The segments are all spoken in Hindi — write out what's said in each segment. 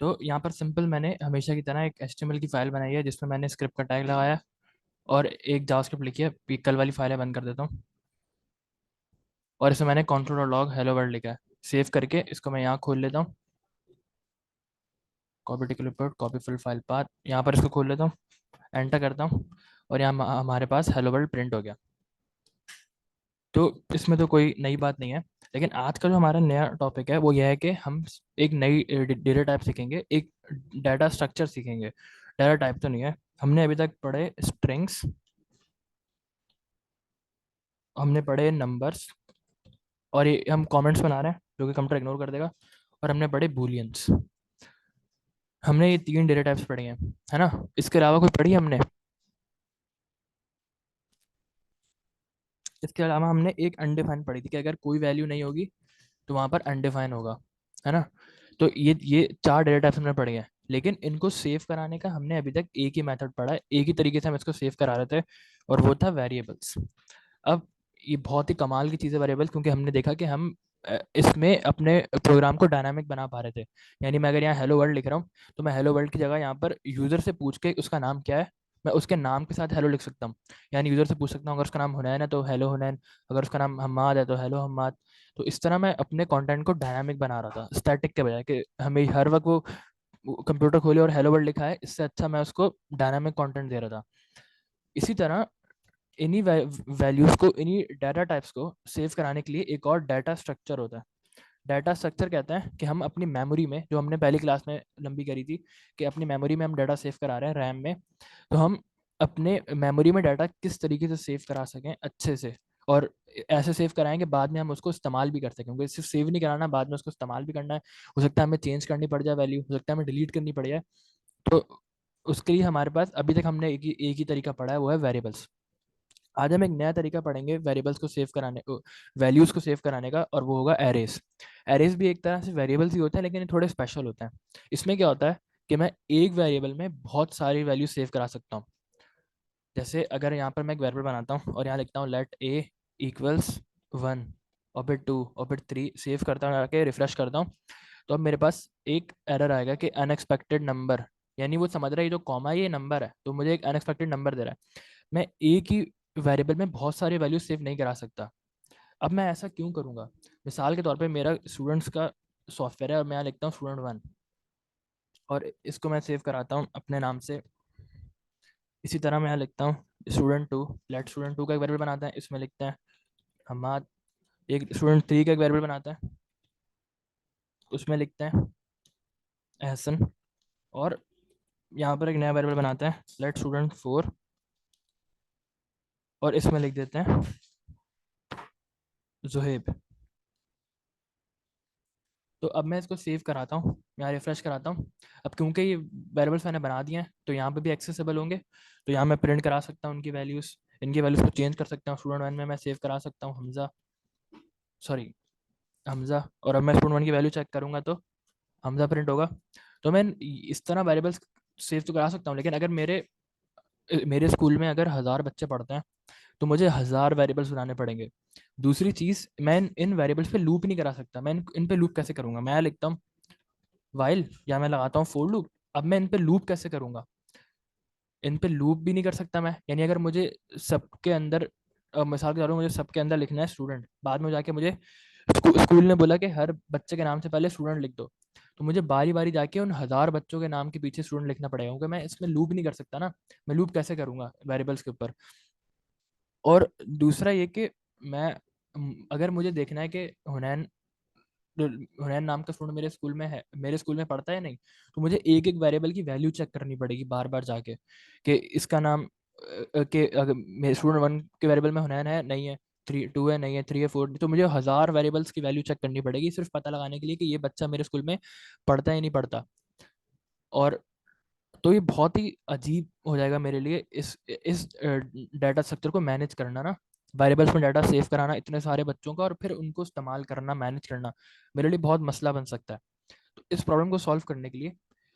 तो यहाँ पर सिंपल मैंने हमेशा की तरह एक HTML की फाइल बनाई है जिसमें मैंने स्क्रिप्ट का टैग लगाया है और एक जावास्क्रिप्ट लिखी है। कल वाली फाइल है, बंद कर देता हूँ। और इसमें मैंने control.log hello world लिखा है। सेव करके इसको मैं यहाँ खोल लेता हूँ। Copy tick report copy full file path, यहाँ पर इसको खोल लेता हूँ, एंटर करता हूँ और यहाँ हमारे पास हेलो वर्ल्ड प्रिंट हो गया। तो इसमें तो कोई नई बात नहीं है, लेकिन आज का जो हमारा नया टॉपिक है वो यह है कि हम एक नई डेटा टाइप सीखेंगे, एक डाटा स्ट्रक्चर सीखेंगे। डाटा टाइप तो नहीं है, हमने अभी तक पढ़े स्ट्रिंग्स, हमने पढ़े नंबर्स, और ये हम कमेंट्स बना रहे हैं जो कि कंप्यूटर इग्नोर कर देगा, और हमने पढ़े बूलियंस। हमने ये 3 डेटा टाइप्स पढ़े हैं, है ना। इसके अलावा कोई पढ़ी हमने? इसके अलावा हमने एक अनडिफाइन पढ़ी थी कि अगर कोई वैल्यू नहीं होगी तो वहाँ पर अनडिफाइन होगा, है ना। तो ये 4 डेटा टाइप्स हमने पढ़े हैं, लेकिन इनको सेव कराने का हमने अभी तक एक ही मेथड पढ़ा है, एक ही तरीके से हम इसको सेव करा रहे थे, और वो था वेरिएबल्स। अब ये बहुत ही कमाल की चीज़ है वेरिएबल्स, क्योंकि हमने देखा कि हम इसमें अपने प्रोग्राम को डायनामिक बना पा रहे थे। यानी मैं अगर यहाँ हेलो वर्ल्ड लिख रहा हूँ तो मैं हेलो वर्ल्ड की जगह यहाँ पर यूज़र से पूछ के उसका नाम क्या है, मैं उसके नाम के साथ हेलो लिख सकता हूँ। यानी यूज़र से पूछ सकता हूँ, अगर उसका नाम हुनैन है तो हेलो हुनैन, अगर उसका नाम हम्माद है तो हेलो हम्माद। तो इस तरह मैं अपने कंटेंट को डायनामिक बना रहा था, स्टैटिक के बजाय कि हमें हर वक्त वो कंप्यूटर खोले और हेलो वर्ल्ड लिखा है, इससे अच्छा मैं उसको डायनामिक कंटेंट दे रहा था। इसी तरह इन्हीं वैल्यूज को, इन्हीं डाटा टाइप्स को सेव कराने के लिए एक और डाटा स्ट्रक्चर होता है। डाटा स्ट्रक्चर कहते हैं कि हम अपनी मेमोरी में, जो हमने पहली क्लास में लंबी करी थी, कि अपनी मेमोरी में हम डाटा सेव करा रहे हैं रैम में, तो हम अपने मेमोरी में डाटा किस तरीके से सेव करा सकें अच्छे से, और ऐसे सेव कराएं कि बाद में हम उसको इस्तेमाल भी कर सकें, क्योंकि सिर्फ सेव नहीं कराना, बाद में उसको इस्तेमाल भी करना है। हो सकता है हमें चेंज करनी पड़ जाए वैल्यू, हो सकता है हमें डिलीट करनी पड़ जाए। तो उसके लिए हमारे पास अभी तक हमने एक ही तरीका पढ़ा है, वो है वेरिएबल्स। आज हम एक नया तरीका पढ़ेंगे वेरिएबल्स को सेव कराने, वैल्यूज को सेव कराने का, और वो होगा एरेस। एरेस भी एक तरह से वेरिएबल्स ही होते हैं, लेकिन ये थोड़े स्पेशल होते हैं। इसमें क्या होता है कि मैं एक वेरिएबल में बहुत सारी वैल्यू सेव करा सकता हूँ। जैसे अगर यहाँ पर मैं एक वेरिएबल बनाता हूँ और यहाँ लिखता हूँ लेट ए इक्वल्स 1, और फिर 2, और फिर 3, सेव करता हूँ, आके रिफ्रेश करता हूँ, तो अब मेरे पास एक एरर आएगा कि अनएक्सपेक्टेड नंबर। यानी वो समझ रहा है ये जो कॉमा है ये नंबर है, तो मुझे एक अनएक्सपेक्टेड नंबर दे रहा है। मैं एक ही वेरिएबल में बहुत सारे वैल्यू सेव नहीं करा सकता। अब मैं ऐसा क्यों करूँगा? मिसाल के तौर पे मेरा स्टूडेंट्स का सॉफ्टवेयर है और मैं यहाँ लिखता हूँ स्टूडेंट 1, और इसको मैं सेव कराता हूँ अपने नाम से। इसी तरह मैं यहाँ लिखता हूँ स्टूडेंट 2, लेट स्टूडेंट 2 का एक वेरिएबल बनाते हैं, इसमें लिखते हैं हमाद। एक स्टूडेंट 3 का एक वेरिएबल बनाते हैं, उसमें लिखते हैं एहसन। और यहाँ पर एक नया वेरिएबल बनाते हैं लेट स्टूडेंट 4, और इसमें लिख देते हैं जुहेब। तो अब मैं इसको सेव कराता हूँ, यहाँ रिफ्रेश कराता हूँ। अब क्योंकि ये वेरिएबल्स मैंने बना दिए हैं तो यहाँ पे भी एक्सेसिबल होंगे, तो यहाँ मैं प्रिंट करा सकता हूँ उनकी वैल्यूज़, इनकी वैल्यूज़ को चेंज कर सकता हूँ। स्टूडेंट 1 में मैं सेव करा सकता हूँ हमज़ा, सॉरी हमज़ा, और अब मैं स्टूडेंट 1 की वैल्यू चेक करूँगा तो हमज़ा प्रिंट होगा। तो मैं इस तरह वेरिएबल्स सेव तो करा सकता हूँ, लेकिन अगर मेरे मेरे स्कूल में अगर 1000 बच्चे पढ़ते हैं तो मुझे 1000 वेरिएबल्स बनाने पड़ेंगे। दूसरी चीज़, मैं इन वेरिएबल्स पे लूप नहीं करा सकता। मैं इन पे लूप कैसे करूँगा? मैं लिखता हूँ वाइल, या मैं लगाता हूँ फोर लूप। अब मैं इन पे लूप कैसे करूँगा? इन पे लूप भी नहीं कर सकता मैं। यानी अगर मुझे सबके अंदर, मिसाल के तौर पर मुझे सबके अंदर लिखना है स्टूडेंट, बाद में जाके मुझे स्कूल ने बोला कि हर बच्चे के नाम से पहले स्टूडेंट लिख दो, तो मुझे बारी बारी जाके उन 1000 बच्चों के नाम के पीछे स्टूडेंट लिखना पड़ेगा, क्योंकि मैं इसमें लूप नहीं कर सकता ना। मैं लूप कैसे करूँगा वेरिएबल्स के ऊपर? और दूसरा ये कि मैं अगर मुझे देखना है कि हुनैन हुनैन नाम का स्टूडेंट मेरे स्कूल में है, मेरे स्कूल में पढ़ता है नहीं, तो मुझे एक एक वेरिएबल की वैल्यू चेक करनी पड़ेगी बार बार जाके, कि इसका नाम कि अगर स्टूडेंट 1 के वेरिएबल में हुनैन है नहीं है, 3 2 है नहीं है, 3 है 4, तो मुझे 1000 वेरिएबल्स की वैल्यू चेक करनी पड़ेगी सिर्फ पता लगाने के लिए कि ये बच्चा मेरे स्कूल में पढ़ता है नहीं पढ़ता। और तो ये बहुत ही अजीब हो जाएगा मेरे लिए इस डाटा स्ट्रक्चर को मैनेज करना ना। वेरिएबल्स में डाटा सेव कराना इतने सारे बच्चों का, और फिर उनको इस्तेमाल करना, मैनेज करना, मेरे लिए बहुत मसला बन सकता है। तो इस प्रॉब्लम को सॉल्व करने के लिए,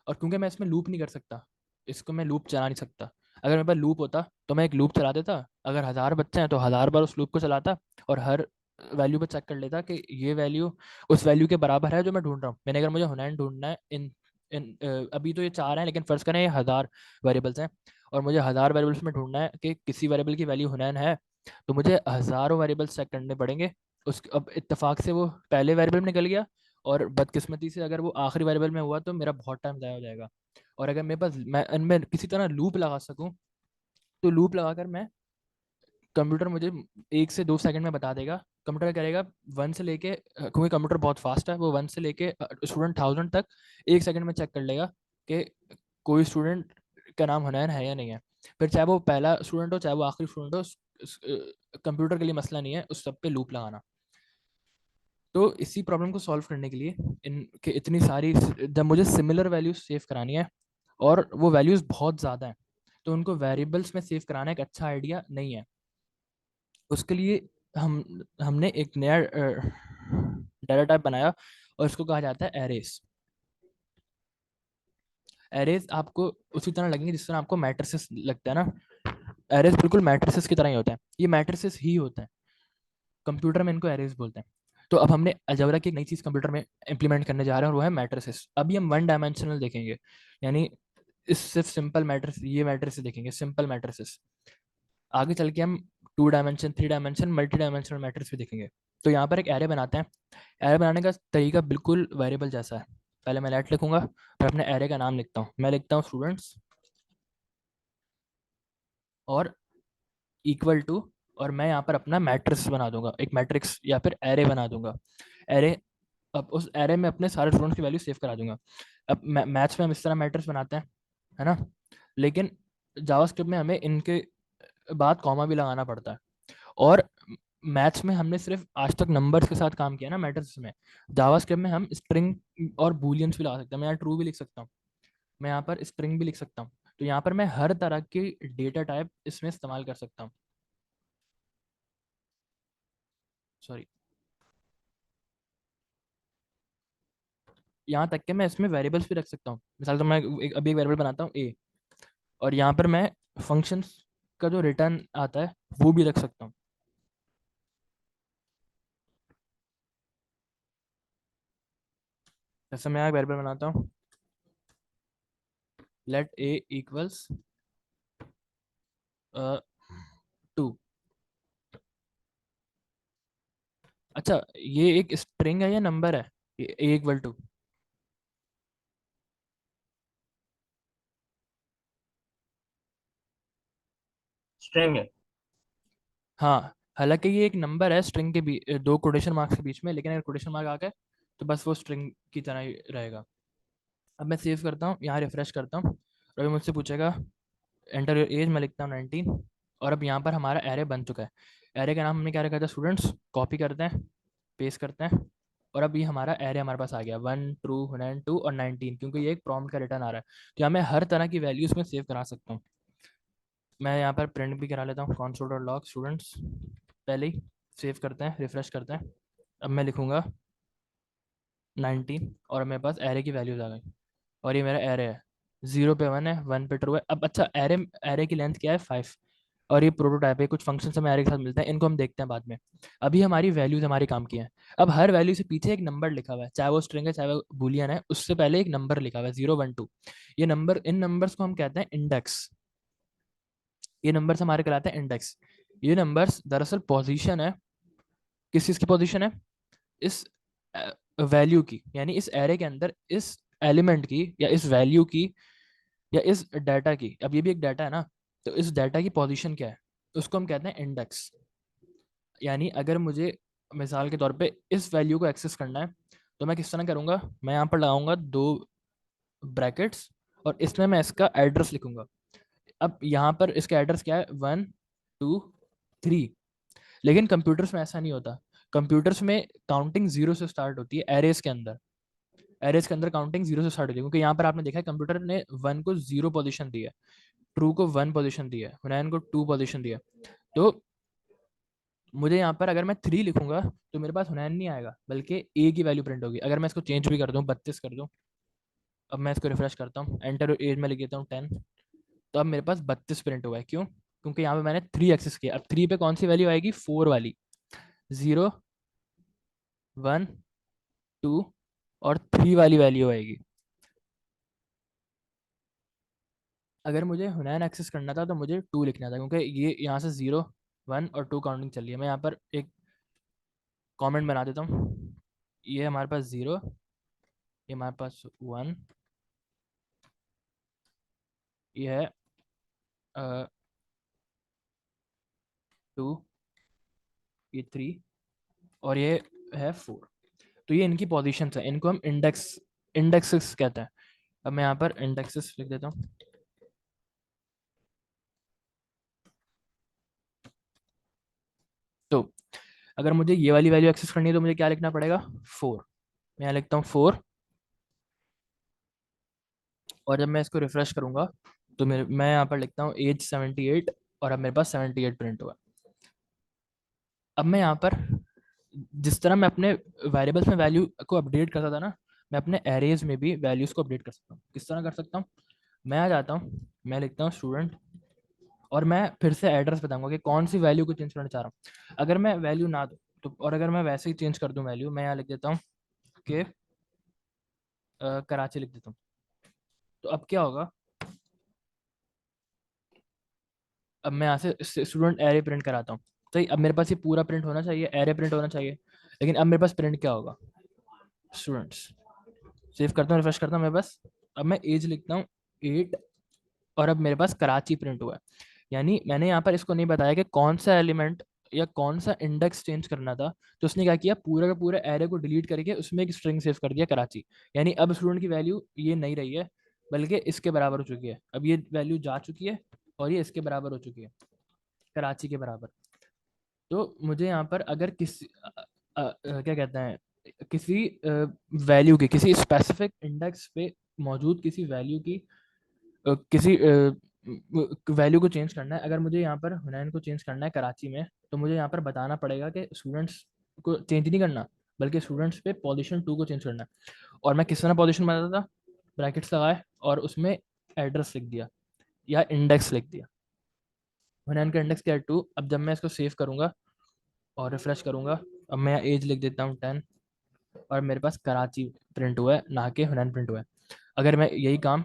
और क्योंकि मैं इसमें लूप नहीं कर सकता, इसको मैं लूप चला नहीं सकता। अगर मेरे पास लूप होता तो मैं एक लूप चला देता, अगर 1000 बच्चे हैं तो 1000 बार उस लूप को चलाता, और हर वैल्यू पे चेक कर लेता कि ये वैल्यू उस वैल्यू के बराबर है जो मैं ढूंढ रहा हूँ। मैंने अगर मुझे हुनैन ढूंढना है इन अभी तो ये 4 हैं, लेकिन फर्ज करें ये 1000 वेरिएबल्स हैं और मुझे 1000 वेरिएबल्स में ढूंढना है कि किसी वेरिएबल की वैल्यू हुनैन है, तो मुझे हज़ारों वेरिएबल्स चेक करने पड़ेंगे। उस अब इत्तेफाक से वो पहले वेरिएबल में निकल गया और बदकिस्मती से अगर वो आखिरी वेरिएबल में हुआ तो मेरा बहुत टाइम ज़ाया हो जाएगा। और अगर मेरे पास मैं इनमें किसी तरह लूप लगा सकूं, तो लूप लगाकर मैं कंप्यूटर मुझे 1 से 2 सेकंड में बता देगा। कंप्यूटर करेगा वन से लेके क्योंकि कंप्यूटर बहुत फास्ट है, वो वन से लेके स्टूडेंट 1000 तक 1 सेकंड में चेक कर लेगा कि कोई स्टूडेंट का नाम हुनैन है या नहीं है। फिर चाहे वो पहला स्टूडेंट हो चाहे वो आखिरी स्टूडेंट हो, कंप्यूटर के लिए मसला नहीं है उस सब पे लूप लगाना। तो इसी प्रॉब्लम को सॉल्व करने के लिए इनके इतनी सारी, जब मुझे सिमिलर वैल्यूज सेव करानी है और वो वैल्यूज बहुत ज़्यादा हैं, तो उनको वेरिएबल्स में सेव कराना एक अच्छा आइडिया नहीं है। उसके लिए हमने एक नया डाटा टाइप बनाया और इसको कहा जाता है एरेस। एरेस आपको उसी तरह लगेंगे जिस तरह आपको मैट्रिसेस लगता है ना। एरेस बिल्कुल मैट्रिसेस की तरह ही होता है, ये मैट्रिसेस ही होते हैं, कंप्यूटर में इनको एरेस बोलते हैं। तो अब हमने अलजेब्रा की एक नई चीज़ कंप्यूटर में इंप्लीमेंट करने जा रहे हैं और वो है मैट्रिसेस। अभी हम वन डायमेंशनल देखेंगे, यानी इस सिर्फ सिंपल मैट्रिस, ये मैट्रिसेस देखेंगे, सिंपल मैट्रिसेस। आगे चल के हम 2 dimension, 3 dimension, multi dimensional matrix भी देखेंगे। तो यहाँ पर एक एरे बनाते हैं। एरे बनाने का तरीका बिल्कुल वेरिएबल जैसा है। पहले मैं लेट लिखूंगा, फिर अपने एरे का नाम लिखता हूँ। मैं लिखता हूँ स्टूडेंट्स और इक्वल टू, और मैं यहाँ पर अपना मैट्रिक्स बना दूंगा, एक मैट्रिक्स या फिर एरे बना दूंगा। एरे, अब उस एरे में अपने सारे स्टूडेंट्स की वैल्यू सेव करा दूंगा। अब मैथ्स में हम इस तरह मैट्रिक्स बनाते हैं, है ना, लेकिन जावास्क्रिप्ट में हमें इनके बाद कॉमा भी लगाना पड़ता है। और मैथ्स में हमने सिर्फ आज तक नंबर्स के साथ काम किया ना मैट्रिक्स में। जावास्क्रिप्ट में हम स्ट्रिंग और बूलियंस भी लगा सकते हैं। मैं यहाँ ट्रू भी लिख सकता हूँ, मैं यहाँ पर स्ट्रिंग भी लिख सकता हूँ। तो यहाँ पर मैं हर तरह की डेटा टाइप इसमें इस्तेमाल कर सकता हूँ। सॉरी, यहाँ तक कि मैं इसमें वेरिएबल्स भी रख सकता हूँ। मिसाल तो मैं अभी एक वेरिएबल बनाता हूँ ए, और यहाँ पर मैं फंक्शंस का जो रिटर्न आता है वो भी रख सकता हूँ। जैसे मैं एक वेरिएबल बनाता हूँ, लेट ए इक्वल्स 2। अच्छा, ये एक स्ट्रिंग है या नंबर है? ए इक्वल टू, स्ट्रिंग है। हाँ, हालांकि ये एक नंबर है स्ट्रिंग के दो कोटेशन मार्क्स के बीच में, लेकिन अगर कोटेशन मार्क आ गए तो बस वो स्ट्रिंग की तरह ही रहेगा। अब मैं सेव करता हूँ, यहाँ रिफ्रेश करता हूँ, और अभी मुझसे पूछेगा एंटर योर एज, मैं लिखता हूँ 19। और अब यहाँ पर हमारा एरे बन चुका है। एरे का नाम हमने क्या रखा था स्टूडेंट्स, कॉपी करते हैं, पेस्ट करते हैं, और अब ये हमारा एरे हमारे पास आ गया 1 2 9 2 और 19, क्योंकि ये एक प्रॉम्प्ट का रिटर्न आ रहा है। तो यहाँ मैं हर तरह की वैल्यूज में सेव करा सकता हूँ। मैं यहाँ पर प्रिंट भी करा लेता हूँ, console डॉट लॉग स्टूडेंट्स, पहले ही सेव करते हैं, रिफ्रेश करते हैं। अब मैं लिखूंगा 19 और मेरे पास एरे की वैल्यूज आ गई, और ये मेरा एरे है। 0 पे 1 है, 1 पे 2 है। अब अच्छा, एरे एरे की लेंथ क्या है 5, और ये प्रोटोटाइप है, कुछ फंक्शन हमें एरे के साथ मिलते हैं, इनको हम देखते हैं बाद में। अभी हमारी वैल्यूज हमारे काम की हैं। अब हर वैल्यू से पीछे एक नंबर लिखा हुआ है, चाहे वो स्ट्रिंग है चाहे वो बुलियन है, उससे पहले एक नंबर लिखा हुआ है 0 1 2। ये नंबर, इन नंबर्स को हम कहते हैं इंडेक्स। ये नंबर्स हमारे कहलाते हैं इंडेक्स। ये नंबर्स दरअसल पोजीशन है, किस चीज की पोजीशन है, इस वैल्यू की, यानी इस एरे के अंदर इस एलिमेंट की या इस वैल्यू की या इस डाटा की। अब ये भी एक डाटा है ना, तो इस डाटा की पोजीशन क्या है, उसको हम कहते हैं इंडेक्स। यानी अगर मुझे मिसाल के तौर पे इस वैल्यू को एक्सेस करना है, तो मैं किस तरह करूंगा, मैं यहाँ पर लगाऊंगा 2 ब्रैकेट्स, और इसमें मैं इसका एड्रेस लिखूंगा। अब यहाँ पर इसका एड्रेस क्या है, 1 2 3। लेकिन कंप्यूटर्स में ऐसा नहीं होता। कंप्यूटर्स में काउंटिंग 0 से स्टार्ट होती है एरेस के अंदर। एरेस के अंदर काउंटिंग 0 से स्टार्ट होती है, क्योंकि यहाँ पर आपने देखा है कंप्यूटर ने 1 को 0 पोजीशन दी है, ट्रू को 1 पोजीशन दी है, हुनैन को 2 पोजीशन दी है। तो मुझे यहाँ पर अगर मैं 3 लिखूंगा तो मेरे पास हुनैन नहीं आएगा, बल्कि ए की वैल्यू प्रिंट होगी। अगर मैं इसको चेंज भी कर दूँ, 32 कर दूँ, अब मैं इसको रिफ्रेश करता हूँ, एंटर एज में लिख देता हूँ 10, तो अब मेरे पास 32 प्रिंट हुआ है। क्यों? क्योंकि यहाँ पे मैंने 3 एक्सेस किया। अब 3 पे कौन सी वैल्यू आएगी, 4 वाली, 0 1 2 और 3 वाली वैल्यू आएगी। अगर मुझे हुनैन एक्सेस करना था तो मुझे 2 लिखना था, क्योंकि ये यहाँ से 0 1 और 2 काउंटिंग चल रही है। मैं यहाँ पर एक कमेंट बना देता हूँ। ये हमारे पास 0, ये हमारे पास 1, ये है 2, ये 3 और ये है 4। तो ये इनकी पोजीशन है, इनको हम इंडेक्सेस कहते हैं। अब मैं यहाँ पर इंडेक्सेस लिख देता हूँ। तो अगर मुझे ये वाली वैल्यू एक्सेस करनी है तो मुझे क्या लिखना पड़ेगा, 4। मैं यहाँ लिखता हूँ 4, और जब मैं इसको रिफ्रेश करूंगा तो मैं यहाँ पर लिखता हूँ एज 78, और अब मेरे पास 78 प्रिंट हुआ। अब मैं यहाँ पर जिस तरह मैं अपने वेरिएबल्स में वैल्यू को अपडेट करता था ना, मैं अपने एरेज में भी वैल्यूज को अपडेट कर सकता हूँ। किस तरह कर सकता हूँ, मैं आ जाता हूँ, मैं लिखता हूँ स्टूडेंट, और मैं फिर से एड्रेस बताऊंगा कि कौन सी वैल्यू को चेंज करना चाह रहा हूँ। अगर मैं वैल्यू ना दूँ तो, और अगर मैं वैसे ही चेंज कर दूँ वैल्यू, मैं यहाँ लिख देता हूँ कि कराची लिख देता हूँ। तो अब क्या होगा, अब मैं यहाँ से स्टूडेंट एरे प्रिंट कराता हूँ। तो अब मेरे पास ये पूरा प्रिंट होना चाहिए, एरे प्रिंट होना चाहिए, लेकिन अब मेरे पास प्रिंट क्या होगा, स्टूडेंट्स। सेव करता हूँ, रिफ्रेश करता हूँ, मेरे पास अब मैं एज लिखता हूँ 8, और अब मेरे पास कराची प्रिंट हुआ है। यानी मैंने यहाँ पर इसको नहीं बताया कि कौन सा एलिमेंट या कौन सा इंडेक्स चेंज करना था, तो उसने क्या किया, पूरा का पूरा एरे को डिलीट करके उसमें एक स्ट्रिंग सेव कर दिया कराची। यानी अब स्टूडेंट की वैल्यू ये नहीं रही है, बल्कि इसके बराबर हो चुकी है। अब ये वैल्यू जा चुकी है और ये इसके बराबर हो चुकी है, कराची के बराबर। तो मुझे यहाँ पर अगर किसी क्या कहते हैं, किसी वैल्यू की, किसी स्पेसिफिक इंडेक्स पे मौजूद किसी वैल्यू की किसी वैल्यू को चेंज करना है, अगर मुझे यहाँ पर हुनैन को चेंज करना है कराची में, तो मुझे यहाँ पर बताना पड़ेगा कि स्टूडेंट्स को चेंज नहीं करना, बल्कि स्टूडेंट्स पे पोजीशन 2 को चेंज करना है। और मैं किस तरह पोजीशन बताता था, ब्रैकेट्स लगाए और उसमें एड्रेस लिख दिया या इंडेक्स लिख दिया। हुनैन का इंडेक्स क्या है, 2। अब जब मैं इसको सेव करूँगा और रिफ्रेश करूँगा, अब मैं एज लिख देता हूँ 10, और मेरे पास कराची प्रिंट हुआ है, ना कि हुनैन प्रिंट हुआ है। अगर मैं यही काम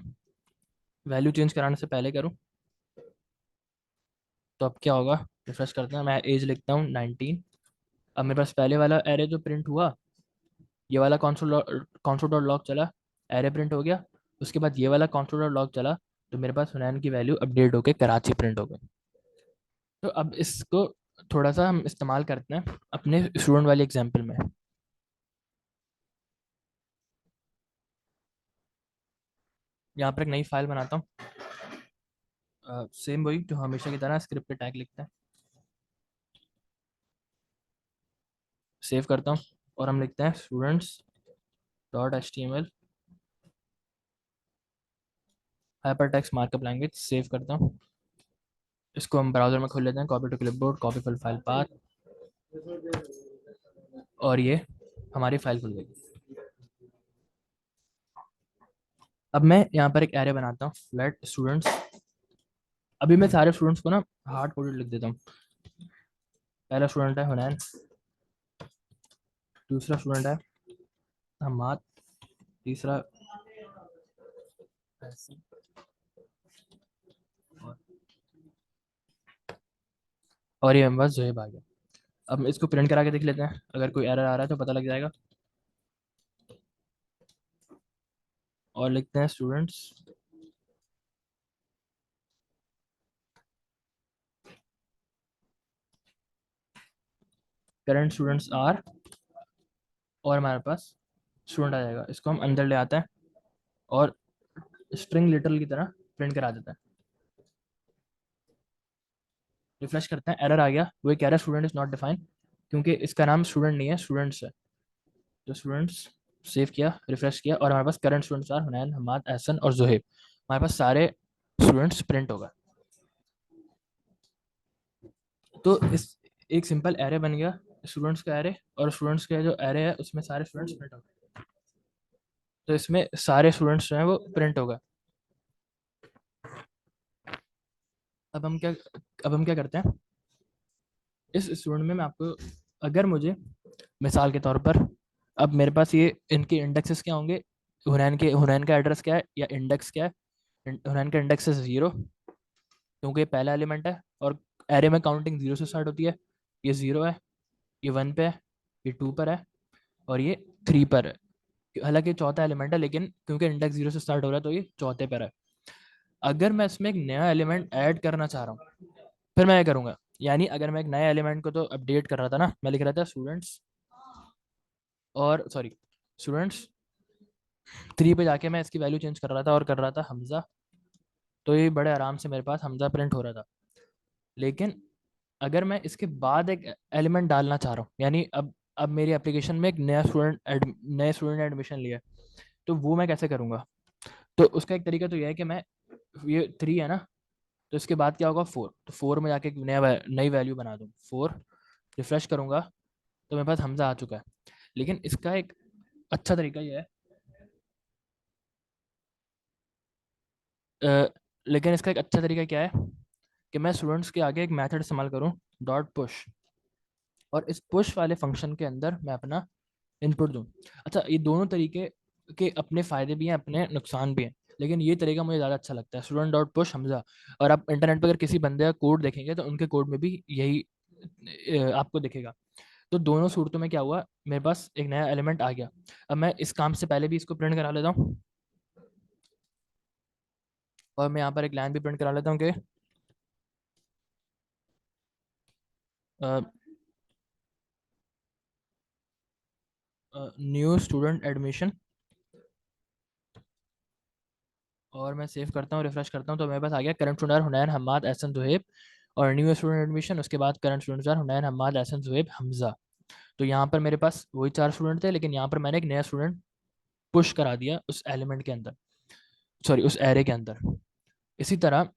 वैल्यू चेंज कराने से पहले करूँ तो अब क्या होगा, रिफ्रेश करते हैं, मैं एज लिखता हूँ 19। अब मेरे पास पहले वाला एरे जो प्रिंट हुआ, ये वाला console डॉट लॉग चला, एरे प्रिंट हो गया। उसके बाद ये वाला console डॉट लॉग चला, तो मेरे पास हुनैन की वैल्यू अपडेट होके कराची प्रिंट हो गई। तो अब इसको थोड़ा सा हम इस्तेमाल करते हैं अपने स्टूडेंट वाले एग्जाम्पल में। यहाँ पर एक नई फाइल बनाता हूँ, सेम वही जो हमेशा की तरह स्क्रिप्ट पे टैग लिखते हैं, सेव करता हूँ, और हम लिखते हैं students dot HTML hyper text markup language. Save करता हूँ, इसको हम ब्राउजर में खोल लेते हैं, copy to clipboard, copy full file path, और ये हमारी फाइल खुल गई। अब मैं यहाँ पर एक एरे बनाता हूँ, लेट स्टूडेंट्स। अभी मैं सारे स्टूडेंट्स को ना हार्ड कोडेड लिख देता हूँ। पहला स्टूडेंट है हुनैन, दूसरा स्टूडेंट है हम्माद, तीसरा फैसल, और ये मेरे पास जोहेब आ गया। अब इसको प्रिंट करा के देख लेते हैं, अगर कोई एरर आ रहा है तो पता लग जाएगा। और लिखते हैं स्टूडेंट्स करंट स्टूडेंट्स आर, और हमारे पास स्टूडेंट आ जाएगा। इसको हम अंदर ले आते हैं और स्ट्रिंग लिटरल की तरह प्रिंट करा देते हैं। रिफ्रेश करते हैं, एरर आ गया, वो कह रहा है स्टूडेंट इज नॉट डिफाइन, क्योंकि इसका नाम स्टूडेंट नहीं है, स्टूडेंट्स है। तो स्टूडेंट्स सेव किया, रिफ्रेश किया, और हमारे पास current students are Hunain, Hammad, Ehsan और जोहेब। हमारे पास सारे स्टूडेंट्स प्रिंट होगा। तो इस एक सिंपल एरे बन गया, स्टूडेंट्स का एरे, और स्टूडेंट्स का जो एरे है उसमें सारे स्टूडेंट्स प्रिंट हो गए। तो इसमें सारे स्टूडेंट्स जो हैं वो प्रिंट हो गए। अब हम क्या अब हम क्या करते हैं, इस स्टूडेंट में मैं आपको, अगर मुझे मिसाल के तौर पर, अब मेरे पास ये इनके इंडेक्सेस क्या होंगे, हुनैन का एड्रेस क्या है या इंडेक्स क्या है, हुनैन का इंडेक्स है 0, क्योंकि ये पहला एलिमेंट है और एरे में काउंटिंग 0 से स्टार्ट होती है। ये 0 है, ये 1 पे है, ये 2 पर है और ये 3 पर है। हालांकि चौथा एलिमेंट है, लेकिन क्योंकि इंडेक्स 0 से स्टार्ट हो रहा है तो ये चौथे पर है। अगर मैं इसमें एक नया एलिमेंट ऐड करना चाह रहा हूँ, फिर मैं क्या करूँगा? यानी अगर मैं एक नए एलिमेंट को तो अपडेट कर रहा था ना, मैं लिख रहा था स्टूडेंट्स, और सॉरी, स्टूडेंट्स 3 पे जाके मैं इसकी वैल्यू चेंज कर रहा था और कर रहा था हमजा, तो ये बड़े आराम से मेरे पास हमजा प्रिंट हो रहा था। लेकिन अगर मैं इसके बाद एक एलिमेंट डालना चाह रहा हूँ, यानी अब मेरी एप्लीकेशन में एक नए स्टूडेंट एडमिशन लिया है, तो वो मैं कैसे करूँगा? तो उसका एक तरीका तो ये है कि मैं, ये 3 है ना, तो इसके बाद क्या होगा? 4, तो 4 में जाके एक नई वैल्यू बना दूँ 4, रिफ्रेश करूँगा तो मेरे पास हमजा आ चुका है। लेकिन इसका एक अच्छा तरीका ये है, लेकिन इसका एक अच्छा तरीका क्या है कि मैं स्टूडेंट्स के आगे एक मेथड इस्तेमाल करूँ, डॉट पुश, और इस पुश वाले फंक्शन के अंदर मैं अपना इनपुट दूँ। अच्छा, ये दोनों तरीके के अपने फ़ायदे भी हैं, अपने नुकसान भी हैं, लेकिन ये तरीका मुझे ज़्यादा अच्छा लगता है, स्टूडेंट डॉट पुश हमजा। और आप इंटरनेट पर अगर किसी बंदे का कोड देखेंगे तो उनके कोड में भी यही आपको दिखेगा। तो दोनों सूरतों में क्या हुआ, मेरे पास एक नया एलिमेंट आ गया। अब मैं इस काम से पहले भी इसको प्रिंट करा लेता हूँ, और मैं यहाँ पर एक लाइन भी प्रिंट करा लेता हूँ कि न्यू स्टूडेंट एडमिशन, और मैं सेव करता हूँ, रिफ्रेश करता हूँ, तो मेरे पास आ गया करंट स्टूडेंट हुनैन हम्माद एहसन जुहैब, और न्यू स्टूडेंट एडमिशन, उसके बाद करंट स्टूडेंट हुनैन हम्माद एहसन जुहैब हमजा। तो यहाँ पर मेरे पास वही 4 स्टूडेंट थे, लेकिन यहाँ पर मैंने एक नया स्टूडेंट पुश करा दिया उस एलिमेंट के अंदर, सॉरी उस एरे के अंदर। इसी तरह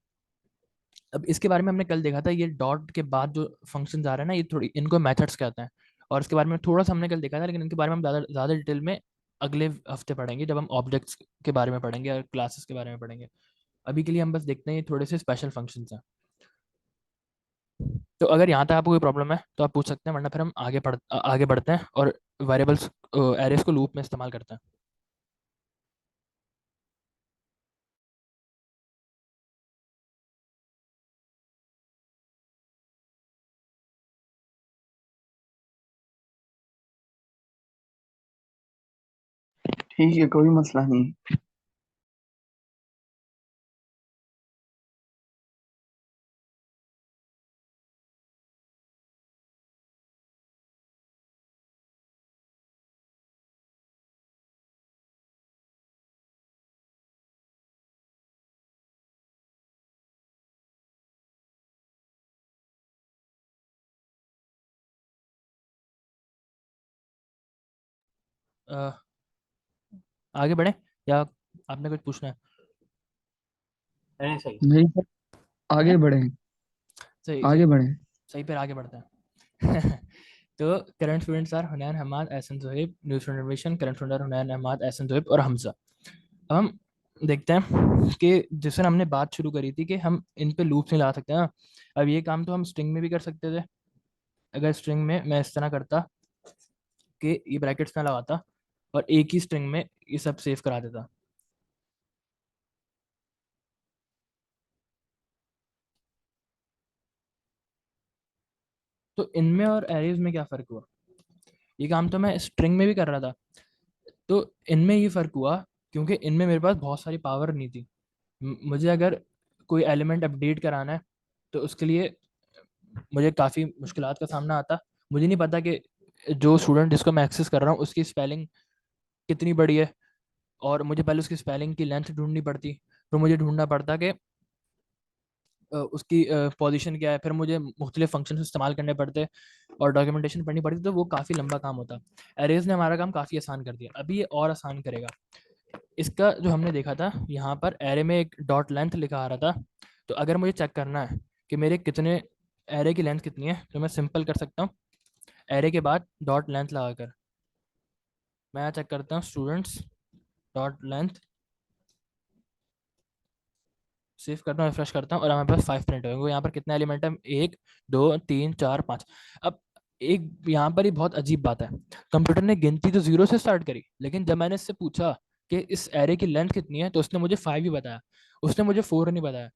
अब इसके बारे में हमने कल देखा था, ये डॉट के बाद जो फंक्शन आ रहे हैं ना, ये थोड़ी इनको मेथड्स कहते हैं, और इसके बारे में थोड़ा सा हमने कल देखा था, लेकिन इनके बारे में हम ज़्यादा ज़्यादा डिटेल में अगले हफ्ते पढ़ेंगे, जब हम ऑब्जेक्ट्स के बारे में पढ़ेंगे और क्लासेस के बारे में पढ़ेंगे। अभी के लिए हम बस देखते हैं ये थोड़े से स्पेशल फंक्शंस हैं। तो अगर यहाँ तक आपको कोई प्रॉब्लम है तो आप पूछ सकते हैं, वरना फिर हम आगे बढ़ते हैं और वेरिएबल्स एरेस को लूप में इस्तेमाल करते हैं। ठीक है, कोई मसला नहीं। अ, आगे बढ़े या आपने कुछ पूछना है? नहीं सही। नहीं सर, हैं? आगे बढ़े। सही सही। आगे बढ़े। सही, फिर आगे बढ़ते हैं। तो current students are Hunain Hammad Ehsan Zuhaib, new student admission current student Hunain Hammad Ehsan Zuhaib और हमजा। अब हम देखते हैं कि जिस दिन हमने बात शुरू करी थी कि हम इन पे लूप्स नहीं लगा सकते ना, अब ये काम तो हम स्ट्रिंग में भी कर सकते थे। अगर स्ट्रिंग में मैं इस तरह करता कि ये ब्रैकेट्स ना लगाता और एक ही स्ट्रिंग में ये सब सेव करा देता, तो इनमें और एरेज में क्या फ़र्क हुआ? ये काम तो मैं स्ट्रिंग में भी कर रहा था, तो इनमें ये फ़र्क हुआ क्योंकि इनमें मेरे पास बहुत सारी पावर नहीं थी। मुझे अगर कोई एलिमेंट अपडेट कराना है तो उसके लिए मुझे काफ़ी मुश्किलात का सामना आता। मुझे नहीं पता कि जो स्टूडेंट जिसको मैं एक्सेस कर रहा हूँ उसकी स्पेलिंग कितनी बड़ी है, और मुझे पहले उसकी स्पेलिंग की लेंथ ढूंढनी पड़ती, फिर मुझे ढूंढना पड़ता कि उसकी पोजीशन क्या है, फिर मुझे मुख्तलिफ फंक्शन इस्तेमाल करने पड़ते और डॉक्यूमेंटेशन पढ़नी पड़ती, तो वो काफ़ी लंबा काम होता। एरेज ने हमारा काम काफ़ी आसान कर दिया, अभी ये और आसान करेगा। इसका जो हमने देखा था, यहाँ पर एरे में एक डॉट लेंथ लिखा आ रहा था, तो अगर मुझे चेक करना है कि मेरे कितने एरे की लेंथ कितनी है, तो मैं सिंपल कर सकता हूँ, एरे के बाद डॉट लेंथ लगाकर मैं चेक करता हूँ स्टूडेंट्स डॉट लेंथ, सेव करता हूँ, रिफ्रेश करता हूँ, और हमारे पास 5 प्रिंट होंगे। यहाँ पर कितने एलिमेंट है? 1 2 3 4 5। अब एक यहाँ पर ही बहुत अजीब बात है, कंप्यूटर ने गिनती तो 0 से स्टार्ट करी, लेकिन जब मैंने इससे पूछा कि इस एरे की लेंथ कितनी है, तो उसने मुझे 5 ही बताया, उसने मुझे 4 नहीं बताया।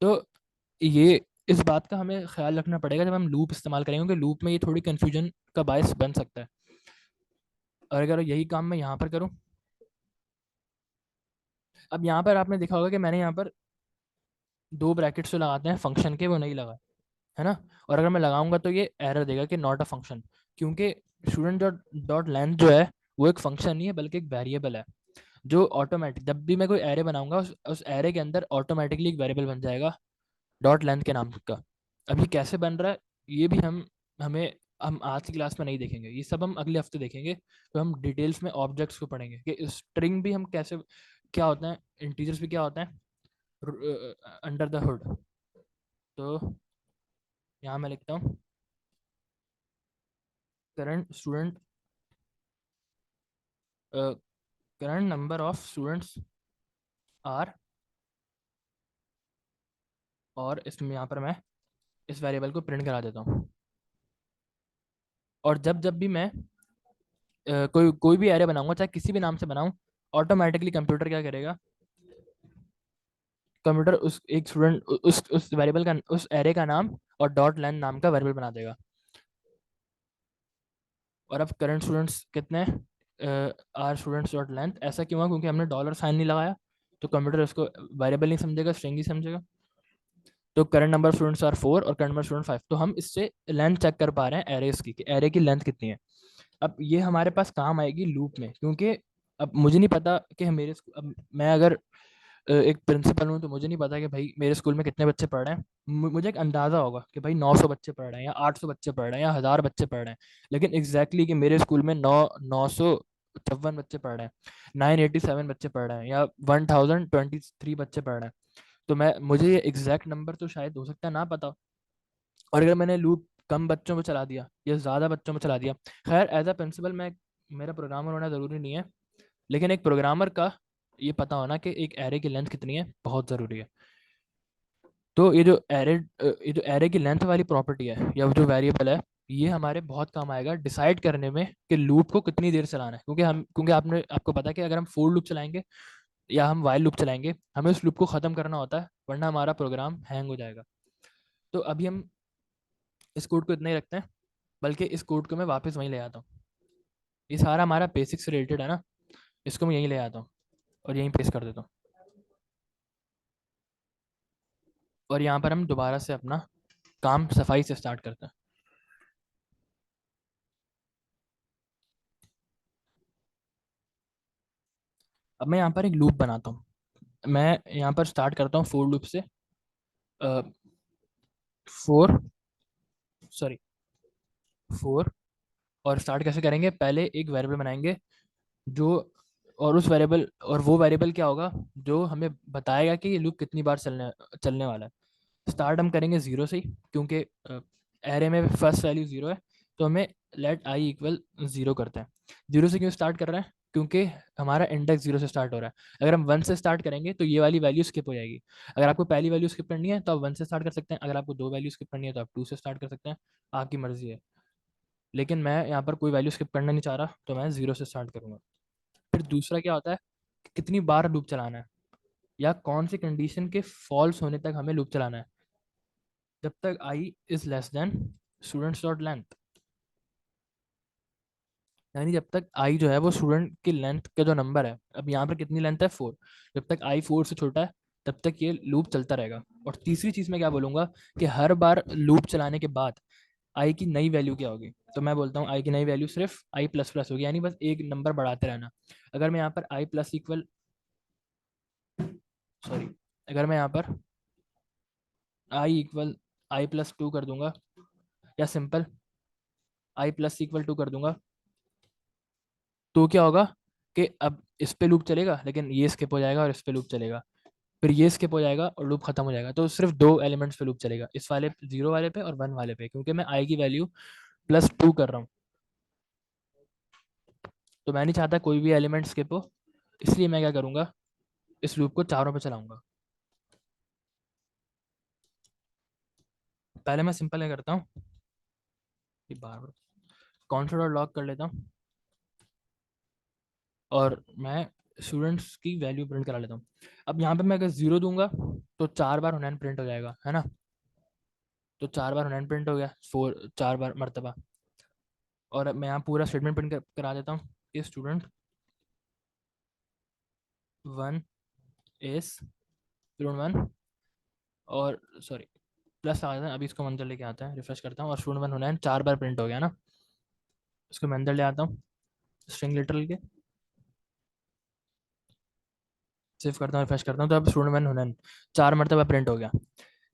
तो ये इस बात का हमें ख्याल रखना पड़ेगा जब हम लूप इस्तेमाल करेंगे, क्योंकि लूप में ये थोड़ी कन्फ्यूजन का बायस बन सकता है। और अगर यही काम मैं यहाँ पर करूँ, अब यहाँ पर आपने देखा होगा कि मैंने यहाँ पर 2 ब्रैकेट्स जो लगाते हैं फंक्शन के, वो नहीं लगा, है ना। और अगर मैं लगाऊंगा तो ये एरर देगा कि नॉट अ फंक्शन, क्योंकि स्टूडेंट डॉट डॉट लेंथ जो है वो एक फंक्शन नहीं है बल्कि एक वेरिएबल है, जो ऑटोमेटिक जब भी मैं कोई एरे बनाऊंगा उस एरे के अंदर ऑटोमेटिकली एक वेरिएबल बन जाएगा डॉट लेंथ के नाम का। अब ये कैसे बन रहा है, ये भी हम आज की क्लास में नहीं देखेंगे, ये सब हम अगले हफ्ते देखेंगे। तो हम डिटेल्स में ऑब्जेक्ट्स को पढ़ेंगे कि स्ट्रिंग भी हम कैसे, क्या होता है, इंटीजर्स भी क्या होता है अंडर द हुड। तो यहाँ मैं लिखता हूँ current student, current number of students are, और इसमें यहाँ पर मैं इस वेरिएबल को प्रिंट करा देता हूँ। और जब जब भी मैं कोई कोई भी एरे बनाऊंगा, चाहे किसी भी नाम से बनाऊं, ऑटोमेटिकली कंप्यूटर क्या करेगा, कंप्यूटर उस एक स्टूडेंट उस वेरिएबल का, उस एरे का नाम और डॉट लेंथ नाम का वेरिएबल बना देगा। और अब करंट स्टूडेंट्स कितने आर स्टूडेंट्स डॉट लेंथ, ऐसा क्यों हुआ, क्योंकि हमने डॉलर साइन नहीं लगाया, तो कंप्यूटर उसको वेरिएबल नहीं समझेगा, स्ट्रिंग ही समझेगा। तो करंट नंबर स्टूडेंट्स आर 4 और करंट नंबर स्टूडेंट 5, तो हम इससे लेंथ चेक कर पा रहे हैं एरेस की, कि एरे की लेंथ कितनी है। अब ये हमारे पास काम आएगी लूप में, क्योंकि अब मुझे नहीं पता कि अब मैं अगर एक प्रिंसिपल हूँ, तो मुझे नहीं पता कि भाई मेरे स्कूल में कितने बच्चे पढ़ रहे हैं। मुझे एक अंदाज़ा होगा कि भाई 900 बच्चे पढ़ रहे हैं या 800 बच्चे पढ़ रहे हैं या 1000 बच्चे पढ़ रहे हैं, लेकिन एग्जैक्टली कि मेरे स्कूल में 954 बच्चे पढ़ रहे हैं, 987 बच्चे पढ़ रहे हैं या 1023 बच्चे पढ़ रहे हैं, तो मैं मुझे ये एग्जैक्ट नंबर तो शायद हो सकता है ना पता। और अगर मैंने लूप कम बच्चों में चला दिया या ज़्यादा बच्चों में चला दिया, खैर एज अ प्रिंसिपल मैं, मेरा प्रोग्रामर होना ज़रूरी नहीं है, लेकिन एक प्रोग्रामर का ये पता होना कि एक एरे की लेंथ कितनी है बहुत ज़रूरी है। तो ये जो एरे की लेंथ वाली प्रॉपर्टी है या जो वेरिएबल है, ये हमारे बहुत काम आएगा डिसाइड करने में कि लूप को कितनी देर चलाना है, क्योंकि आपको पता है कि अगर हम फोर लूप चलाएंगे या हम वाइल लूप चलाएंगे, हमें उस लूप को ख़त्म करना होता है, वरना हमारा प्रोग्राम हैंग हो जाएगा। तो अभी हम इस कोड को इतना ही रखते हैं, बल्कि इस कोड को मैं वापस वहीं ले आता हूँ। ये सारा हमारा बेसिक से रिलेटेड है ना, इसको मैं यहीं ले आता हूँ और यहीं पेस्ट कर देता हूँ। और यहाँ पर हम दोबारा से अपना काम सफाई से स्टार्ट करते हैं। अब मैं यहाँ पर एक लूप बनाता हूँ, मैं यहाँ पर स्टार्ट करता हूँ फोर लूप से, फोर, सॉरी, फोर। और स्टार्ट कैसे करेंगे, पहले एक वेरिएबल बनाएंगे जो, और उस वेरिएबल, और वो वेरिएबल क्या होगा जो हमें बताएगा कि ये लूप कितनी बार चलने चलने वाला है। स्टार्ट हम करेंगे जीरो से ही, क्योंकि एरे में फर्स्ट वैल्यू जीरो है, तो हमें लेट आई इक्वल जीरो करते हैं। जीरो से क्यों स्टार्ट कर रहे हैं, क्योंकि हमारा इंडेक्स जीरो से स्टार्ट हो रहा है। अगर हम वन से स्टार्ट करेंगे तो ये वाली वैल्यू स्किप हो जाएगी। अगर आपको पहली वैल्यू स्किप करनी है तो आप वन से स्टार्ट कर सकते हैं, अगर आपको दो वैल्यू स्किप करनी है तो आप टू से स्टार्ट कर सकते हैं, आपकी मर्जी है। लेकिन मैं यहाँ पर कोई वैल्यू स्किप करना नहीं चाह रहा, तो मैं जीरो से स्टार्ट करूँगा। फिर दूसरा क्या होता है, कितनी बार लूप चलाना है या कौन सी कंडीशन के फॉल्स होने तक हमें लूप चलाना है, जब तक I is less than students dot length, यानी जब तक आई जो है वो स्टूडेंट की लेंथ का जो नंबर है, अब यहाँ पर कितनी लेंथ है 4, जब तक आई 4 से छोटा है तब तक ये लूप चलता रहेगा। और तीसरी चीज़ मैं क्या बोलूँगा कि हर बार लूप चलाने के बाद आई की नई वैल्यू क्या होगी, तो मैं बोलता हूँ आई की नई वैल्यू सिर्फ आई प्लस प्लस होगी, यानी बस एक नंबर बढ़ाते रहना। अगर मैं यहाँ पर आई प्लस इक्वल, सॉरी, अगर मैं यहाँ पर I equal I plus two कर दूंगा, या simple I plus equal two कर दूंगा, तो क्या होगा कि अब इस पे लूप चलेगा लेकिन ये स्किप हो जाएगा और इस पे लूप चलेगा, फिर ये स्किप हो जाएगा और लूप खत्म हो जाएगा। तो सिर्फ दो एलिमेंट्स पे लूप चलेगा, इस वाले जीरो वाले पे और वन वाले पे, क्योंकि मैं आई की वैल्यू प्लस टू कर रहा हूँ, तो मैं नहीं चाहता कोई भी एलिमेंट स्किप हो, इसलिए मैं क्या करूँगा, इस लूप को चारों पे चलाऊंगा। पहले मैं सिंपल क्या करता हूँ, ये बार बार कॉन्सोल डॉट लॉग कर लेता हूँ, और मैं स्टूडेंट्स की वैल्यू प्रिंट करा लेता हूँ। अब यहाँ पे मैं अगर 0 दूंगा तो 4 बार हुनैन प्रिंट हो जाएगा, है ना। तो 4 बार हुनैन प्रिंट हो गया, 4 बार मरतबा। और अब मैं यहाँ पूरा स्टेटमेंट प्रिंट करा देता हूँ कि स्टूडेंट 1 इज स्टूडेंट 1, और सॉरी प्लस आ जाता है, अभी इसको मैं अंदर लेके आता है, रिफ्रेश करता हूँ, और स्टूडेंट 1 हुनैन 4 बार प्रिंट हो गया ना। इसको मैं अंदर ले आता हूँ स्ट्रिंग लिटरल के, सेव करता हूँ, रिफ्रेश करता हूँ, तो अब स्टूडेंट 1 हुनैन 4 मरतबा प्रिंट हो गया।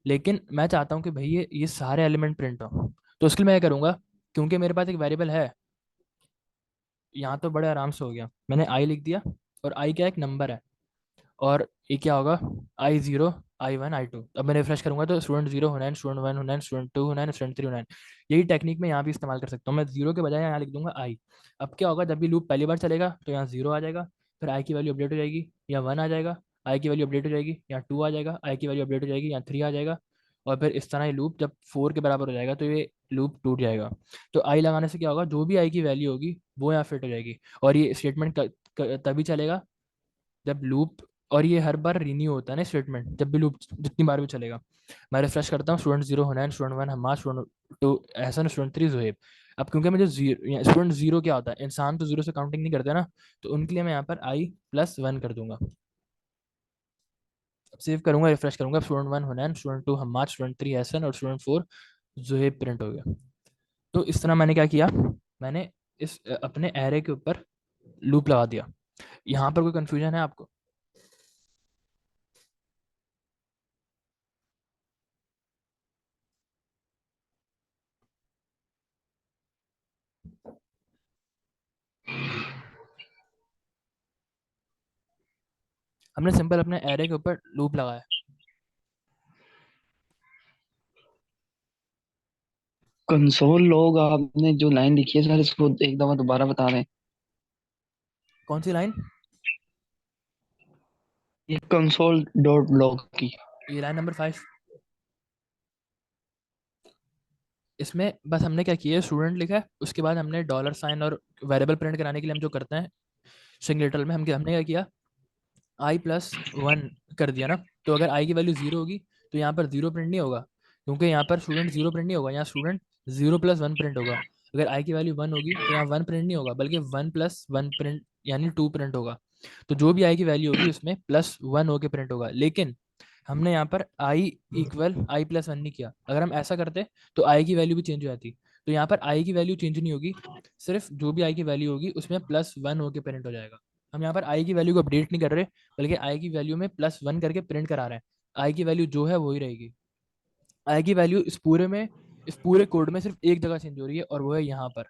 लेकिन मैं चाहता हूँ कि भाई ये सारे एलिमेंट प्रिंट हो, तो उसके लिए मैं क्या करूँगा, क्योंकि मेरे पास एक वेरिएबल है, यहाँ तो बड़े आराम से हो गया, मैंने आई लिख दिया, और आई क्या एक नंबर है, और ये क्या होगा I0 I1 I2। अब मैं रिफ्रेश करूंगा तो student 0 Hunain, student 1 Hunain, student 2 हुनैन, student 3 हुनैन। यही टेक्निक मैं यहाँ भी इस्तेमाल कर सकता हूँ, मैं 0 के बजाय यहाँ लिख दूंगा आई। अब क्या होगा, जब भी लूप पहली बार चलेगा तो यहाँ 0 आ जाएगा, फिर आई की वैल्यू अपडेट हो जाएगी, या 1 आ जाएगा, आई की वैल्यू अपडेट हो जाएगी, या 2 आ जाएगा, आई की वैल्यू अपडेट हो जाएगी, या 3 आ जाएगा। और फिर इस तरह ये लूप जब 4 के बराबर हो जाएगा तो ये लूप टूट जाएगा। तो आई लगाने से क्या होगा, जो भी आई की वैल्यू होगी वो यहाँ फिट हो जाएगी, और ये स्टेटमेंट तभी चलेगा जब लूप, और ये हर बार रिन्यू होता है ना स्टेटमेंट, जब भी लूप जितनी बार भी चलेगा। मैं रिफ्रेश करता हूँ, student 0 Hunain, student 1 Hammad, student 2 Ehsan, student 3 Zuhaib. अब क्योंकि मुझे स्टूडेंट 0 क्या होता है, इंसान तो 0 से काउंटिंग नहीं करते ना, तो उनके लिए मैं यहाँ पर I+1 कर दूंगा। सेव करूंगा, रिफ्रेश करूंगा, student 1 Hunain, student 2 Hammad, student 3 Ehsan, और स्टूडेंट 4 जुहेब प्रिंट हो गया। तो इस तरह मैंने क्या किया, मैंने इस अपने एरे के ऊपर लूप लगा दिया। यहाँ पर कोई कंफ्यूजन है आपको? हमने सिंपल अपने एरे के ऊपर लूप लगाया। कंसोल लॉग आपने जो लाइन लिखी है सर, इसको एक दफा दोबारा बता दें। कौन सी लाइन? ये कंसोल डॉट लॉग की। ये लाइन नंबर 5। इसमें बस हमने क्या किया है, स्टूडेंट लिखा है, उसके बाद हमने $साइन और वेरिएबल प्रिंट कराने के लिए हम जो करते हैं स्ट्रिंग लिटरल में, हमने क्या किया, I+1 कर दिया ना। तो अगर आई की वैल्यू 0 होगी तो यहाँ पर 0 प्रिंट नहीं होगा, क्योंकि यहाँ पर स्टूडेंट 0 प्रिंट नहीं होगा, यहाँ स्टूडेंट 0+1 प्रिंट होगा। अगर आई की वैल्यू 1 होगी तो यहाँ 1 प्रिंट नहीं होगा, बल्कि 1+1 प्रिंट यानी 2 प्रिंट होगा। तो जो भी आई की वैल्यू होगी उसमें +1 होके प्रिंट होगा। लेकिन हमने यहाँ पर I=I+1 नहीं किया। अगर हम ऐसा करते तो आई की वैल्यू भी चेंज हो जाती। तो यहाँ पर आई की वैल्यू चेंज नहीं होगी, सिर्फ जो भी आई की वैल्यू होगी उसमें +1 होके प्रिंट हो जाएगा। हम यहाँ पर आई की वैल्यू को अपडेट नहीं कर रहे, बल्कि आई की वैल्यू में +1 करके प्रिंट करा रहे हैं। आई की वैल्यू जो है वही रहेगी। आई की वैल्यू इस पूरे कोड में सिर्फ एक जगह चेंज हो रही है, और वो है यहाँ पर।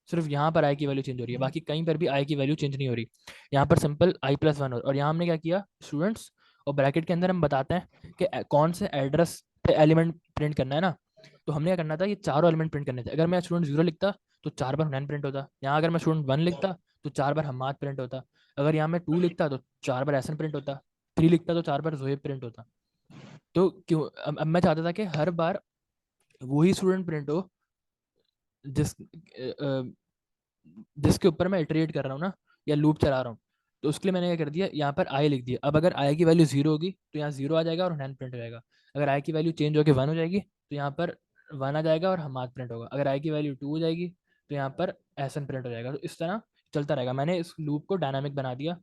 सिर्फ यहाँ पर आई की वैल्यू चेंज हो रही है, बाकी कहीं पर भी आई की वैल्यू चेंज नहीं हो रही। यहाँ पर सिंपल I+1 और यहाँ हमने क्या किया स्टूडेंट्स, और ब्रैकेट के अंदर हम बताते हैं कि कौन से एड्रेस पे एलिमेंट प्रिंट करना है ना। तो हमने क्या करना था, ये चारों एलिमेंट प्रिंट करने थे। अगर मैं स्टूडेंट 0 लिखता तो 4 बार हुनैन प्रिंट होता। यहाँ अगर मैं स्टूडेंट 1 लिखता तो 4 बार हमाद प्रिंट होता। अगर यहाँ मैं 2 लिखता तो 4 बार एहसन प्रिंट होता। 3 लिखता तो 4 बार जोहेब प्रिंट होता। तो क्यों अब मैं चाहता था कि हर बार वही स्टूडेंट प्रिंट हो जिसके ऊपर मैं इटरेट कर रहा हूँ ना, या लूप चला रहा हूँ। तो उसके लिए मैंने क्या कर दिया, यहाँ पर आई लिख दिया। अब अगर आई की वैल्यू 0 होगी तो यहाँ 0 आ जाएगा और हुनैन प्रिंट हो जाएगा। अगर आई की वैल्यू चेंज होकर 1 हो जाएगी तो यहाँ पर 1 आ जाएगा और हमाद प्रिंट होगा। अगर आई की वैल्यू 2 हो जाएगी तो यहाँ पर एहसन प्रिंट हो जाएगा। तो इस तरह चलता रहेगा। मैंने इस लूप को डायनामिक बना दिया,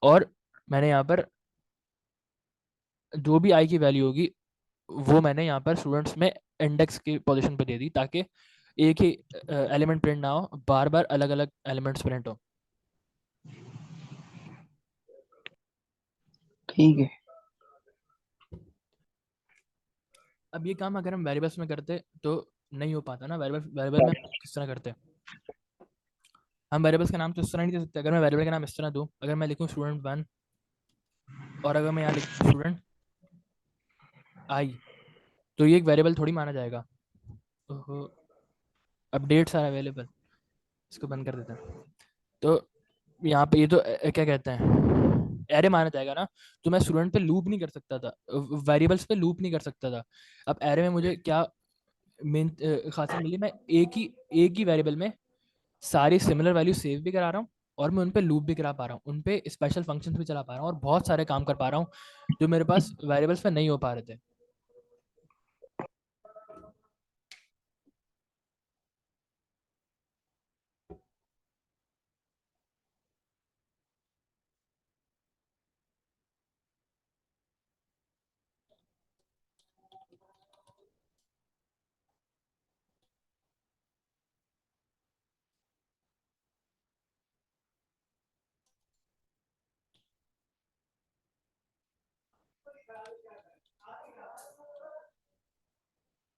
और मैंने यहाँ पर जो भी आई की वैल्यू होगी वो मैंने यहाँ पर स्टूडेंट्स में इंडेक्स की पोजीशन पे दे दी, ताकि एक ही एलिमेंट प्रिंट ना हो, बार बार अलग अलग एलिमेंट्स प्रिंट हो। ठीक है। अब ये काम अगर हम वेरिएबल्स में करते तो नहीं हो पाता ना। वेरिएबल वेरिएबल में हम किस तरह करते, हम वेरिएबल्स का नाम तो इस तरह नहीं दे सकते। अगर मैं वेरिएबल का नाम इस तरह दूं, अगर मैं लिखूं स्टूडेंट 1, और अगर मैं यहाँ लिख दूं स्टूडेंट आई, तो ये एक वेरिएबल थोड़ी माना जाएगा। ओहो, अपडेट्स आर अवेलेबल, इसको बंद कर देते हैं। तो यहाँ पे ये तो क्या कहते हैं, एरे माना जाएगा ना। तो मैं स्टूडेंट पे लूप नहीं कर सकता था, वेरिएबल्स पे लूप नहीं कर सकता था। अब एरे में मुझे क्या मेन खासियत मिली, मैं एक ही वेरिएबल में सारी सिमिलर वैल्यू सेव भी करा रहा हूँ, और मैं उन पे लूप भी करा पा रहा हूँ, उन पे स्पेशल फंक्शंस भी चला पा रहा हूँ और बहुत सारे काम कर पा रहा हूँ जो मेरे पास वेरिएबल्स पे नहीं हो पा रहे थे।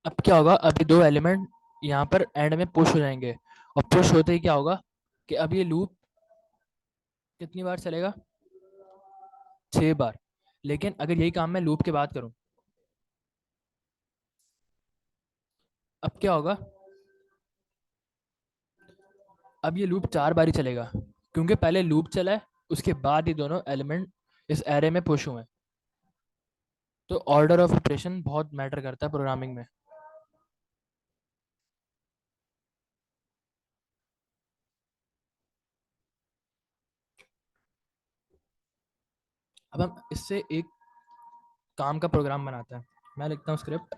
अब क्या होगा, अभी दो एलिमेंट यहाँ पर एंड में पुश हो जाएंगे, और पुश होते ही क्या होगा कि अब ये लूप कितनी बार चलेगा, 6 बार। लेकिन अगर यही काम मैं लूप के बाद करूं, अब क्या होगा, अब ये लूप 4 बार ही चलेगा, क्योंकि पहले लूप चला है, उसके बाद ही दोनों एलिमेंट इस एरे में पुश हुए हैं। तो ऑर्डर ऑफ ऑपरेशन बहुत मैटर करता है प्रोग्रामिंग में। अब हम इससे एक काम का प्रोग्राम बनाते हैं। मैं लिखता हूँ स्क्रिप्ट,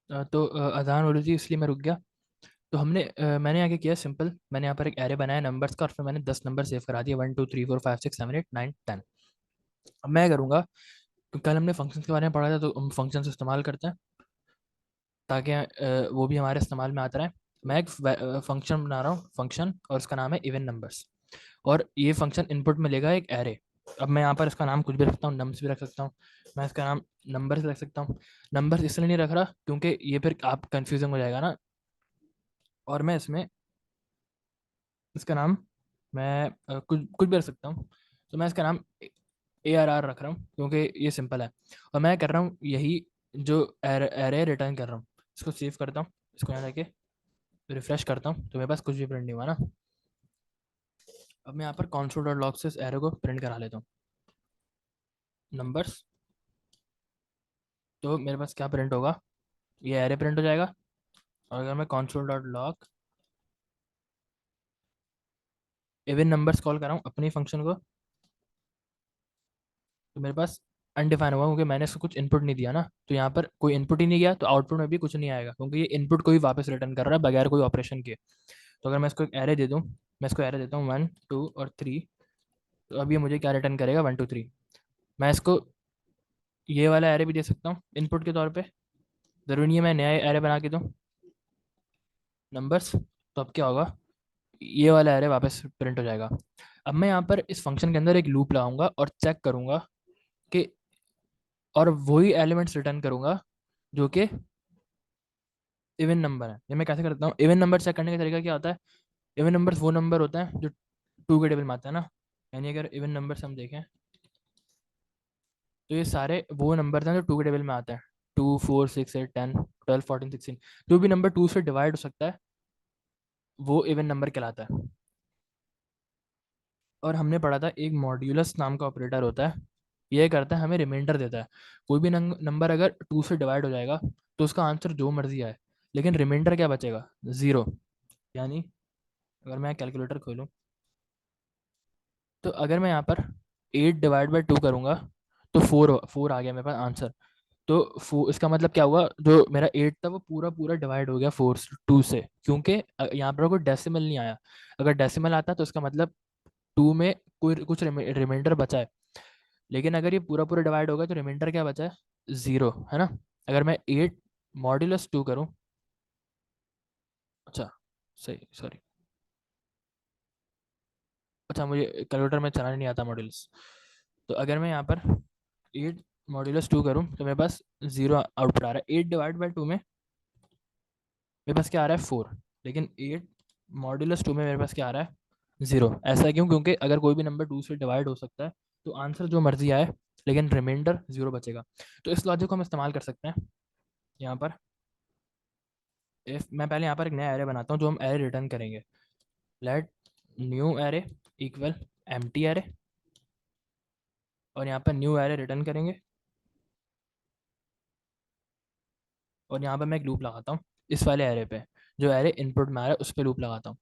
तो अजान हो रही थी इसलिए मैं रुक गया। तो मैंने आगे किया सिंपल, मैंने यहाँ पर एक एरे बनाया नंबर्स का, और फिर मैंने 10 नंबर सेव करा दिया, 1 2 3 4 5 6 7 8 9 10। अब मैं करूँगा, तो कल हमने फंक्शंस के बारे में पढ़ा था, तो हम फंक्शंस इस्तेमाल करते हैं ताकि वो भी हमारे इस्तेमाल में आता रहे। मैं एक फंक्शन बना रहा हूँ, फंक्शन, और उसका नाम है इवन नंबर्स, और ये फंक्शन इनपुट में लेगा एक एरे। अब मैं यहाँ पर इसका नाम कुछ भी रख सकता हूँ, नम्स भी रख सकता हूँ, मैं इसका नाम नंबर्स रख सकता हूँ। नंबर्स इसलिए नहीं रख रहा क्योंकि ये फिर आप कंफ्यूजन हो जाएगा ना, और मैं इसमें इसका नाम मैं कुछ कुछ भी रख सकता हूँ। तो मैं इसका नाम ARR रख रहा हूँ क्योंकि ये सिंपल है। और मैं कर रहा हूँ यही जो एरे रिटर्न कर रहा हूँ। इसको सेव करता हूँ, इसको यहाँ लेके रिफ्रेश करता हूँ, तो मेरे पास कुछ भी प्रिंट नहीं हुआ ना। अब मैं यहाँ पर console.log से इस एरे को प्रिंट करा लेता हूँ, नंबर्स। तो मेरे पास क्या प्रिंट होगा, ये एरे प्रिंट हो जाएगा। और अगर मैं console.log इवन नंबर्स कॉल कर रहा हूँ अपनी फंक्शन को, तो मेरे पास अनडिफाइन होगा क्योंकि मैंने इसको कुछ इनपुट नहीं दिया ना। तो यहाँ पर कोई इनपुट ही नहीं गया, तो आउटपुट में भी कुछ नहीं आएगा क्योंकि ये इनपुट को ही वापस रिटर्न कर रहा है बगैर कोई ऑपरेशन के। तो अगर मैं इसको एक एरे दे दूँ, मैं इसको एरे देता हूँ 1 2 और 3, तो अब ये मुझे क्या रिटर्न करेगा, 1 2 3। मैं इसको ये वाला एरे भी दे सकता हूँ इनपुट के तौर पर, ज़रूरी नहीं है मैं नया एरे बना के दूँ, नंबर्स। तो अब क्या होगा, ये वाला एरे वापस प्रिंट हो जाएगा। अब मैं यहाँ पर इस फंक्शन के अंदर एक लूप लगाऊंगा और चेक करूंगा कि, और वही एलिमेंट्स रिटर्न करूंगा जो कि इवन नंबर है। ये मैं कैसे करता हूँ, इवन नंबर चेक करने का तरीका क्या होता है, इवन नंबर्स वो नंबर होते हैं जो 2 के टेबल में आते हैं ना। यानी अगर इवन नंबर्स हम देखें, तो ये सारे वो नंबर हैं जो 2 के टेबल में आते हैं, 2, 4, 6, 8, 10, 12, 14, 16। जो भी नंबर 2 से डिवाइड हो सकता है वो इवन नंबर कहलाता है। और हमने पढ़ा था एक मॉड्यूलस नाम का ऑपरेटर होता है, ये करता है हमें रिमाइंडर देता है। कोई भी नंबर अगर 2 से डिवाइड हो जाएगा तो उसका आंसर जो मर्जी आए, लेकिन रिमाइंडर क्या बचेगा, 0। यानी अगर मैं कैलकुलेटर खोलूँ तो अगर मैं यहाँ पर 8/2 करूँगा तो 4 आ गया मेरे पास आंसर। तो इसका मतलब क्या हुआ, जो मेरा 8 था वो पूरा पूरा डिवाइड हो गया 2 से, क्योंकि यहाँ पर कोई डेसिमल नहीं आया। अगर डेसिमल आता तो इसका मतलब 2 में कोई कुछ रिमाइंडर बचा है, लेकिन अगर ये पूरा पूरा डिवाइड होगा तो रिमाइंडर क्या बचा है, 0, है ना। अगर मैं 8 मॉड्यूलस 2 करूँ, अच्छा सही, सॉरी, अच्छा मुझे कैलकुलेटर में चलाने नहीं आता मॉड्यूलस। तो अगर मैं यहाँ पर 8 मॉड्यूलस 2 करूँ तो मेरे पास 0 आउटपुट आ रहा है। 8/2 में मेरे पास क्या आ रहा है, 4। लेकिन 8 मॉड्यूलस 2 में मेरे पास क्या आ रहा है, 0। ऐसा क्यों, क्योंकि अगर कोई भी नंबर 2 से डिवाइड हो सकता है तो आंसर जो मर्जी आए, लेकिन रिमाइंडर 0 बचेगा। तो इस लॉजिक को हम इस्तेमाल कर सकते हैं यहाँ पर। इफ मैं पहले यहाँ पर एक नया एरे बनाता हूँ जो हम एरे रिटर्न करेंगे। Let new array equal empty array, और यहाँ पर न्यू एरे रिटर्न करेंगे। और यहाँ पर मैं एक लूप लगाता हूँ इस वाले एरे पे, जो एरे इनपुट में आ रहा है उस पर लूप लगाता हूँ।